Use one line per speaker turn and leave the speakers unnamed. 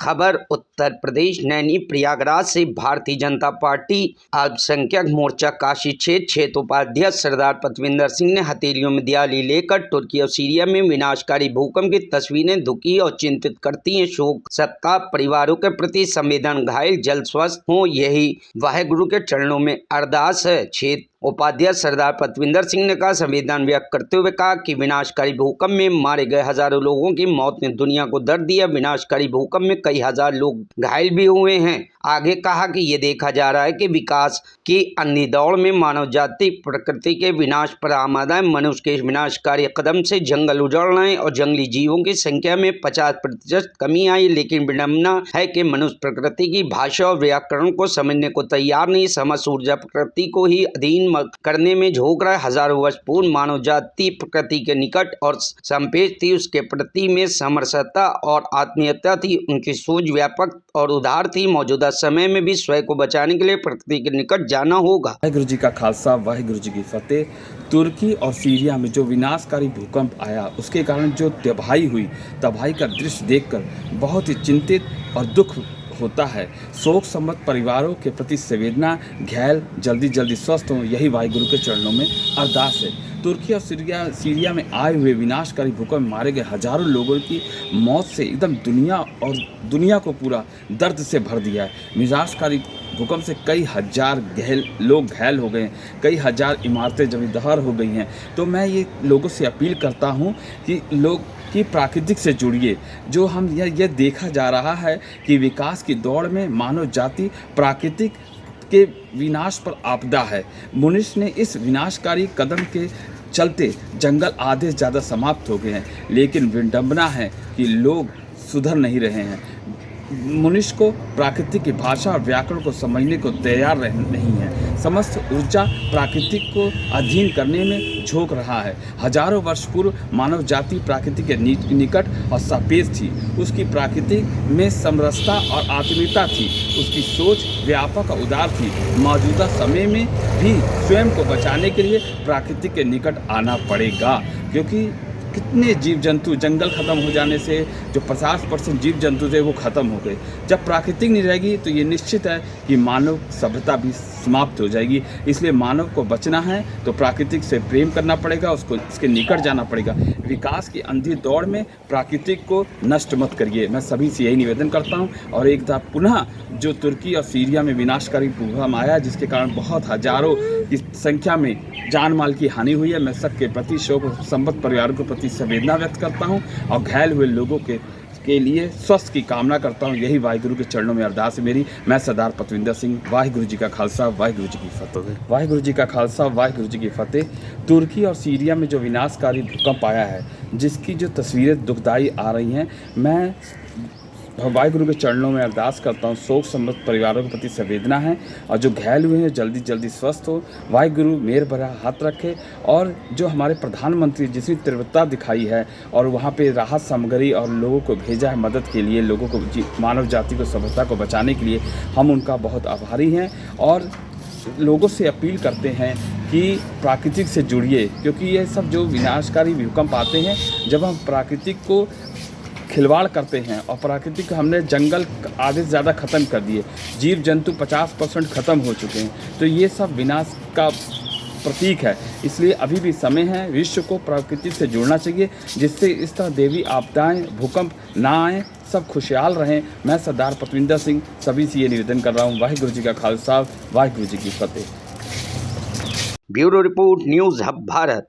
खबर उत्तर प्रदेश नैनी प्रयागराज से भारतीय जनता पार्टी अल्पसंख्यक मोर्चा काशी क्षेत्र उपाध्यक्ष सरदार पतविंदर सिंह ने हथेलियों में दियाली लेकर तुर्की और सीरिया में विनाशकारी भूकंप की तस्वीरें दुखी और चिंतित करती हैं। शोक संताप परिवारों के प्रति संवेदन, घायल जल्द स्वस्थ हों, यही वाहेगुरु के चरणों में अरदास है। क्षेत्र उपाध्यक्ष सरदार पतविंदर सिंह ने कहा, संवेदना व्यक्त करते हुए कहा कि विनाशकारी भूकंप में मारे गए हजारों लोगों की मौत ने दुनिया को दर्द दिया। विनाशकारी भूकंप में कई हजार लोग घायल भी हुए हैं। आगे कहा कि ये देखा जा रहा है कि विकास की अंधी दौड़ में मानव जाति प्रकृति के विनाश पर आमादा है। मनुष्य के विनाशकारी कदम से जंगल उजड़ रहे हैं और जंगली जीवों की संख्या में 50% कमी आई। लेकिन विडंबना है कि मनुष्य प्रकृति की भाषा और व्याकरण को समझने को तैयार नहीं। समस्त ऊर्जा प्रकृति को ही अधीन करने में झोंक रहा है। हजारों वर्ष पूर्व मानव जाति प्रकृति के निकट और संपेश थी। उसके प्रति में समरसता और आत्मीयता थी। उनकी सोच व्यापक और उदार थी। मौजूदा समय में भी स्वयं को बचाने के लिए प्रकृति के निकट जाना होगा।
वाहिगुरु जी का खालसा, वाहिगुरु जी की फतेह। तुर्की और सीरिया में जो विनाशकारी भूकंप आया, उसके कारण जो तबाही का दृश्य देखकर बहुत ही चिंतित और दुख होता है। शोक संबद्ध परिवारों के प्रति संवेदना, घायल जल्दी स्वस्थ हों, यही वाहिगुरु के चरणों में अरदास है। तुर्की और सीरिया में आए हुए विनाशकारी भूकंप में मारे गए हजारों लोगों की मौत से एकदम दुनिया को पूरा दर्द से भर दिया है। विनाशकारी भूकंप से कई हजार लोग घायल हो गए हैं, कई हजार इमारतें जमींदार हो गई हैं। तो मैं ये लोगों से अपील करता हूँ कि लोग कि प्राकृतिक से जुड़िए। जो हम यह देखा जा रहा है कि विकास की दौड़ में मानव जाति प्राकृतिक के विनाश पर आपदा है। मनुष्य ने इस विनाशकारी कदम के चलते जंगल आधे से ज़्यादा समाप्त हो गए हैं। लेकिन विडंबना है कि लोग सुधर नहीं रहे हैं। मनुष्य को प्राकृतिक की भाषा और व्याकरण को समझने को तैयार नहीं है। समस्त ऊर्जा प्राकृतिक को अधीन करने में झोंक रहा है। हजारों वर्ष पूर्व मानव जाति प्राकृति के निकट और सापेक्ष थी। उसकी प्रकृति में समरसता और आत्मीयता थी। उसकी सोच व्यापक और उदार थी। मौजूदा समय में भी स्वयं को बचाने के लिए प्राकृतिक के निकट आना पड़ेगा, क्योंकि कितने जीव जंतु जंगल खत्म हो जाने से जो 50% जीव जंतु थे वो खत्म हो गए। जब प्राकृतिक नहीं रहेगी तो ये निश्चित है कि मानव सभ्यता भी समाप्त हो जाएगी। इसलिए मानव को बचना है तो प्राकृतिक से प्रेम करना पड़ेगा, उसको इसके निकट जाना पड़ेगा। विकास की अंधी दौड़ में प्राकृतिक को नष्ट मत करिए। मैं सभी से यही निवेदन करता हूँ। और एक बार पुनः जो तुर्की और सीरिया में विनाशकारी भूकंप आया, जिसके कारण बहुत हजारों की संख्या में जान माल की हानि हुई है, मैं सबके प्रति शोक संबद्ध परिवारों के प्रति संवेदना व्यक्त करता हूं और घायल हुए लोगों के लिए स्वस्थ की कामना करता हूं। यही वाहिगुरु के चरणों में अरदास है मेरी। मैं सरदार पतविंदर सिंह। वाहिगुरु जी का खालसा, वाहिगुरु जी की फतेह। वाहिगुरु जी का खालसा, वाहिगुरु जी की फतेह। तुर्की और सीरिया में जो विनाशकारी भूकंप आया है, जिसकी जो तस्वीरें दुखदाई आ रही हैं, मैं वाहिगुरु के चरणों में अरदास करता हूँ। शोक संबद्ध परिवारों के प्रति संवेदना है और जो घायल हुए हैं जल्दी स्वस्थ हो। वाहिगुरु मेहर भरा हाथ रखे। और जो हमारे प्रधानमंत्री जिसकी तीव्रता दिखाई है और वहाँ पे राहत सामग्री और लोगों को भेजा है मदद के लिए, लोगों को मानव जाति को सभ्यता को बचाने के लिए, हम उनका बहुत आभारी हैं। और लोगों से अपील करते हैं कि प्राकृतिक से जुड़िए, क्योंकि ये सब जो विनाशकारी भूकंप आते हैं, जब हम प्राकृतिक को खिलवाड़ करते हैं और प्राकृतिक हमने जंगल आधे से ज़्यादा ख़त्म कर दिए, जीव जंतु 50% ख़त्म हो चुके हैं, तो ये सब विनाश का प्रतीक है। इसलिए अभी भी समय है, विश्व को प्रकृति से जुड़ना चाहिए, जिससे इस तरह देवी आपदाएं, भूकंप ना आएँ, सब खुशहाल रहें। मैं सरदार पतविंदर सिंह सभी से ये निवेदन कर रहा हूँ। वाहिगुरु जी का खालसा, वाहिगुरु जी की फतेह।
Bureau report, news hub Bharat.